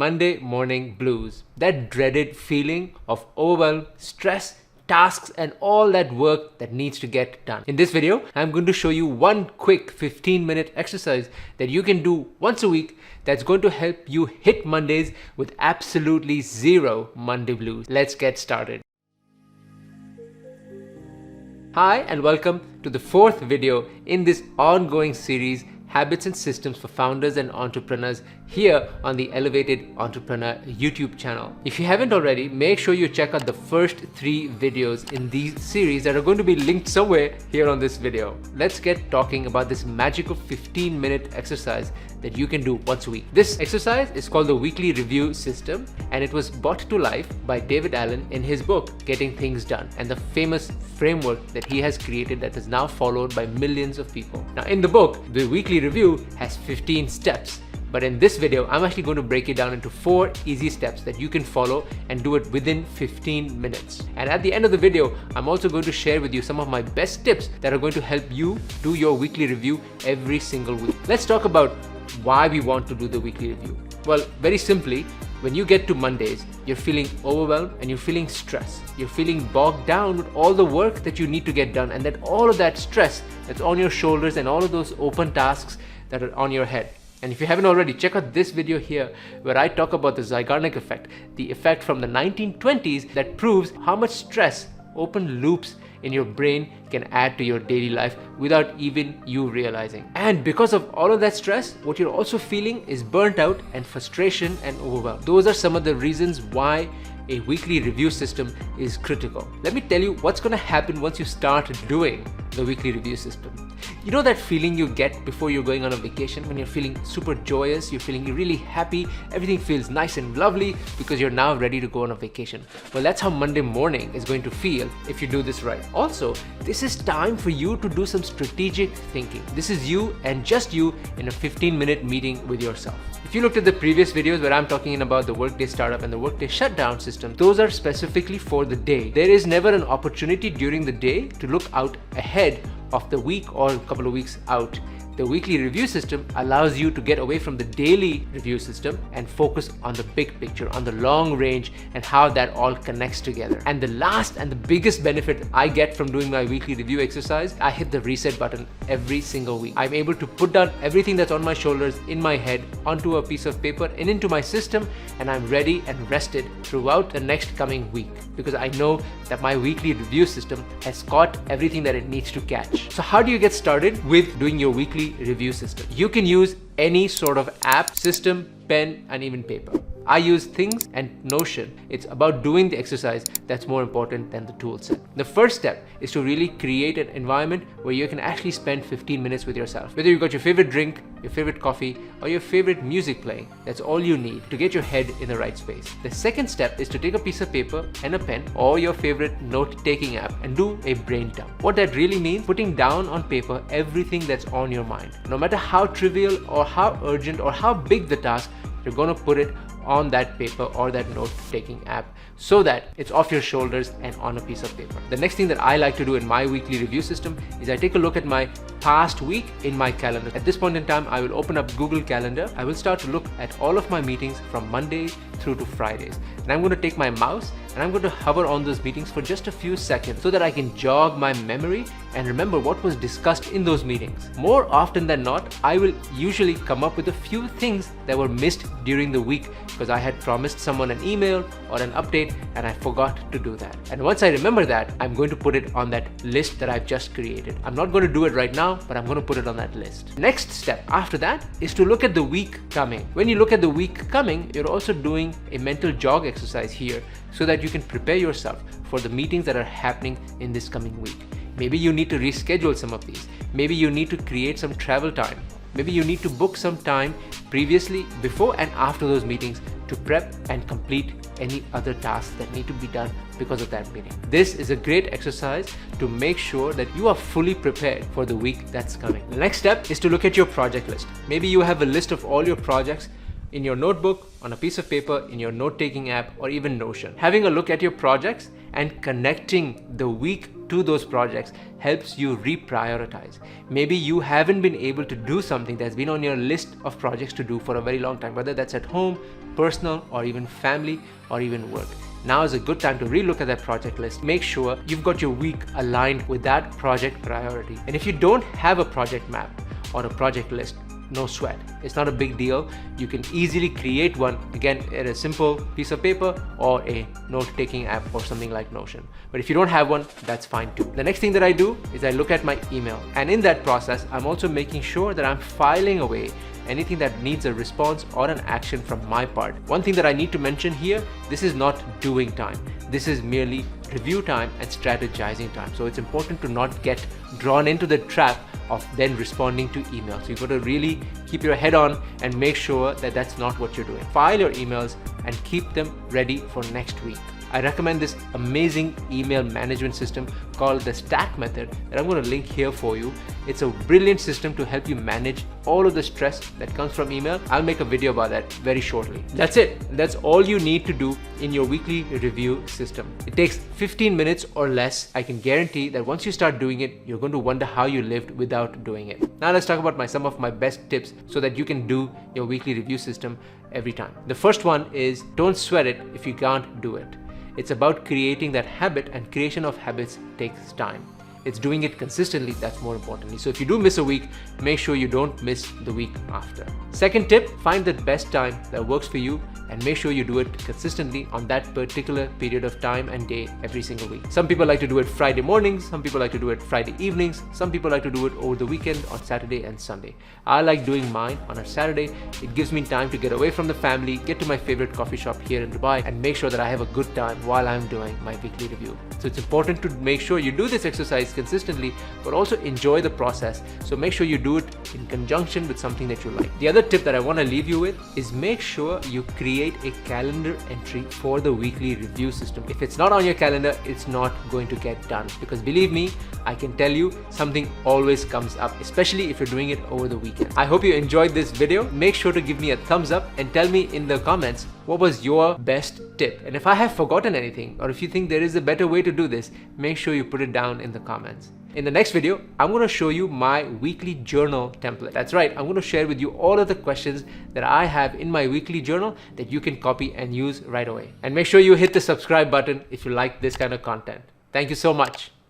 Monday morning blues. That dreaded feeling of overwhelm, stress, tasks, and all that work that needs to get done. In this video, I'm going to show you one quick 15-minute exercise that you can do once a week that's going to help you hit Mondays with absolutely zero Monday blues. Let's get started. Hi, and welcome to the fourth video in this ongoing series, Habits and Systems for Founders and Entrepreneurs, here on the Elevated Entrepreneur YouTube channel. If you haven't already, make sure you check out the first 3 videos in these series that are going to be linked somewhere here on this video. Let's get talking about this magical 15-minute exercise that you can do once a week. This exercise is called the Weekly Review System, and it was brought to life by David Allen in his book, Getting Things Done, and the famous framework that he has created that is now followed by millions of people. Now, in the book, the Weekly Review has 15 steps. But in this video, I'm actually going to break it down into 4 easy steps that you can follow and do it within 15 minutes. And at the end of the video, I'm also going to share with you some of my best tips that are going to help you do your weekly review every single week. Let's talk about why we want to do the weekly review. Well, very simply, when you get to Mondays, you're feeling overwhelmed and you're feeling stressed. You're feeling bogged down with all the work that you need to get done, and that all of that stress that's on your shoulders and all of those open tasks that are on your head. And if you haven't already, check out this video here where I talk about the Zeigarnik effect, the effect from the 1920s that proves how much stress open loops in your brain can add to your daily life without even you realizing. And because of all of that stress, what you're also feeling is burnt out and frustration and overwhelm. Those are some of the reasons why a weekly review system is critical. Let me tell you what's going to happen once you start doing the weekly review system. You know that feeling you get before you're going on a vacation when you're feeling super joyous, you're feeling really happy, everything feels nice and lovely because you're now ready to go on a vacation. Well, that's how Monday morning is going to feel if you do this right. Also, this is time for you to do some strategic thinking. This is you and just you in a 15-minute meeting with yourself. If you looked at the previous videos where I'm talking about the workday startup and the workday shutdown system, those are specifically for the day. There is never an opportunity during the day to look out ahead of the week or a couple of weeks out. The weekly review system allows you to get away from the daily review system and focus on the big picture, on the long range, and how that all connects together. And the last and the biggest benefit I get from doing my weekly review exercise, I hit the reset button every single week. I'm able to put down everything that's on my shoulders, in my head, onto a piece of paper and into my system, and I'm ready and rested throughout the next coming week because I know that my weekly review system has caught everything that it needs to catch. So how do you get started with doing your weekly review system? You can use any sort of app, system, pen, and even paper. I use Things and Notion. It's about doing the exercise that's more important than the tool set. The first step is to really create an environment where you can actually spend 15 minutes with yourself. Whether you've got your favorite drink, your favorite coffee, or your favorite music playing, that's all you need to get your head in the right space. The second step is to take a piece of paper and a pen or your favorite note-taking app and do a brain dump. What that really means, putting down on paper everything that's on your mind. No matter how trivial or how urgent or how big the task, you're going to put it on that paper or that note-taking app so that it's off your shoulders and on a piece of paper. The next thing that I like to do in my weekly review system is I take a look at my past week in my calendar. At this point in time, I will open up Google Calendar. I will start to look at all of my meetings from Monday through to Fridays. And I'm going to take my mouse and I'm going to hover on those meetings for just a few seconds so that I can jog my memory and remember what was discussed in those meetings. More often than not, I will usually come up with a few things that were missed during the week because I had promised someone an email or an update and I forgot to do that. And once I remember that, I'm going to put it on that list that I've just created. I'm not going to do it right now, but I'm going to put it on that list. Next step after that is to look at the week coming. When you look at the week coming, you're also doing a mental jog exercise here so that you can prepare yourself for the meetings that are happening in this coming week. Maybe you need to reschedule some of these. Maybe you need to create some travel time. Maybe you need to book some time previously, before and after those meetings to prep and complete any other tasks that need to be done because of that meeting. This is a great exercise to make sure that you are fully prepared for the week that's coming. The next step is to look at your project list. Maybe you have a list of all your projects in your notebook, on a piece of paper, in your note-taking app, or even Notion. Having a look at your projects and connecting the week to those projects helps you reprioritize. Maybe you haven't been able to do something that's been on your list of projects to do for a very long time, whether that's at home, personal, or even family, or even work. Now is a good time to relook at that project list. Make sure you've got your week aligned with that project priority. And if you don't have a project map or a project list, no sweat. It's not a big deal. You can easily create one, again, at a simple piece of paper or a note-taking app or something like Notion. But if you don't have one, that's fine too. The next thing that I do is I look at my email. And in that process, I'm also making sure that I'm filing away anything that needs a response or an action from my part. One thing that I need to mention here, this is not doing time. This is merely review time and strategizing time. So it's important to not get drawn into the trap of then responding to emails. So you've got to really keep your head on and make sure that that's not what you're doing. File your emails and keep them ready for next week. I recommend this amazing email management system called the Stack method that I'm going to link here for you. It's a brilliant system to help you manage all of the stress that comes from email. I'll make a video about that very shortly. That's it. That's all you need to do in your weekly review system. It takes 15 minutes or less. I can guarantee that once you start doing it, you're going to wonder how you lived without doing it. Now let's talk about some of my best tips so that you can do your weekly review system every time. The first one is don't sweat it if you can't do it. It's about creating that habit, and creation of habits takes time. It's doing it consistently that's more importantly. So if you do miss a week, make sure you don't miss the week after. Second tip, find the best time that works for you and make sure you do it consistently on that particular period of time and day every single week. Some people like to do it Friday mornings, some people like to do it Friday evenings, some people like to do it over the weekend on Saturday and Sunday. I like doing mine on a Saturday. It gives me time to get away from the family, get to my favorite coffee shop here in Dubai, and make sure that I have a good time while I'm doing my weekly review. So it's important to make sure you do this exercise consistently, but also enjoy the process. So make sure you do it in conjunction with something that you like. The other tip that I want to leave you with is make sure you create a calendar entry for the weekly review system. If it's not on your calendar, it's not going to get done, because believe me, I can tell you something always comes up, especially if you're doing it over the weekend. I hope you enjoyed this video. Make sure to give me a thumbs up and tell me in the comments what was your best tip. And if I have forgotten anything, or if you think there is a better way to do this, make sure you put it down in the comments. In the next video, I'm going to show you my weekly journal template. That's right, I'm going to share with you all of the questions that I have in my weekly journal that you can copy and use right away. And make sure you hit the subscribe button if you like this kind of content. Thank you so much.